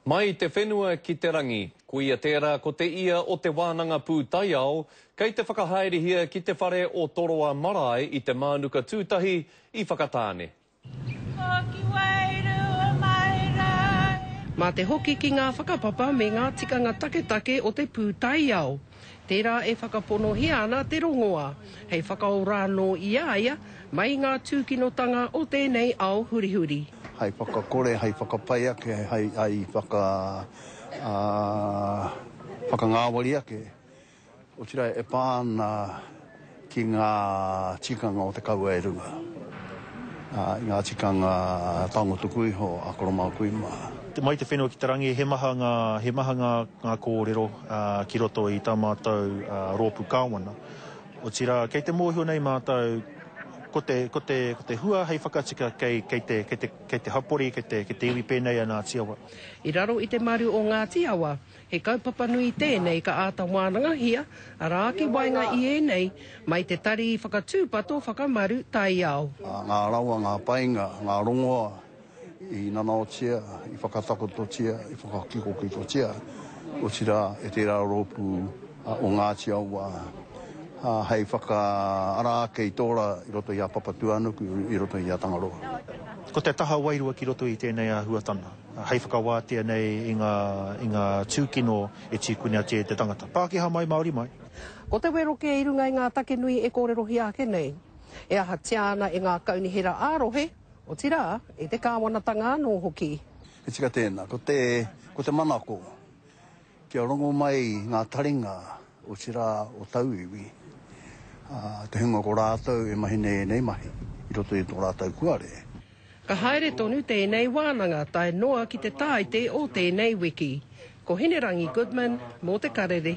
Mai te whenua ki te rangi, kuia tērā ko te ia o te wānanga pūtaiao, kei te whakahaerehia ki te whare o Toroa Marae i te mānuka tūtahi i whakatāne. Mā te hoki ki ngā whakapapa me ngā tikanga take o te pūtaiao. Tērā e whakaponohia ana te rongoa, hei whakaora no iaia mai ngā tūkinotanga o tēnei ao hurihuri. Hei whakakore, hei whakapai ake, hei whakangāwari ake. O tira e pāna ki ngā tikanga o te kaua e runga. I ngā tikanga tango tukui ho a koromau kuima. Mai te whenua ki te rangi, he maha ngā kōrero ki roto i tā mātou rōpu kāwana. O tira, kei te mōhio nei mātou, ko te hua hei whakatika kei te hapori, kei te iwi pēnei a ngā tiawa. I raro i te maru o ngā tiawa, he kaupapa nui tēnei ka āta wānanga hia, arā ki wainga i ēnei, mai te tari whakatūpato whakamaru tai ao. Ngā raua, ngā painga, ngā rongoa, i nanao tia, i whakatakoto tia, i whakakiko tia, o tira e tērā rōpu o ngā tiawa. Hei whakaara kei tōra i roto i a Papatuanuku, i roto i a Tangaroa. Ko te taha wairua ki roto i tēnei a huatana. Hei whakawātea nei i ngā tūkino e tīkune a te tangata. Pākehā mai, Māori mai. Ko te weroke i runga i ngā take nui e kōrero hi ake nei. E aha tiana e ngā kaunihera ārohe, o tira e te kāwanatanga anō hoki. E tika tēnā, ko te manako, kia rongo mai ngā taringa o tira o tauiwi. Te hunga ko rātou e mahi nei mahi, i roto i tō rātou kuare. Ka haere tonu tēnei wānanga tai noa ki te tāite o tēnei wiki. Ko Hinerangi Goodman, mō te karere.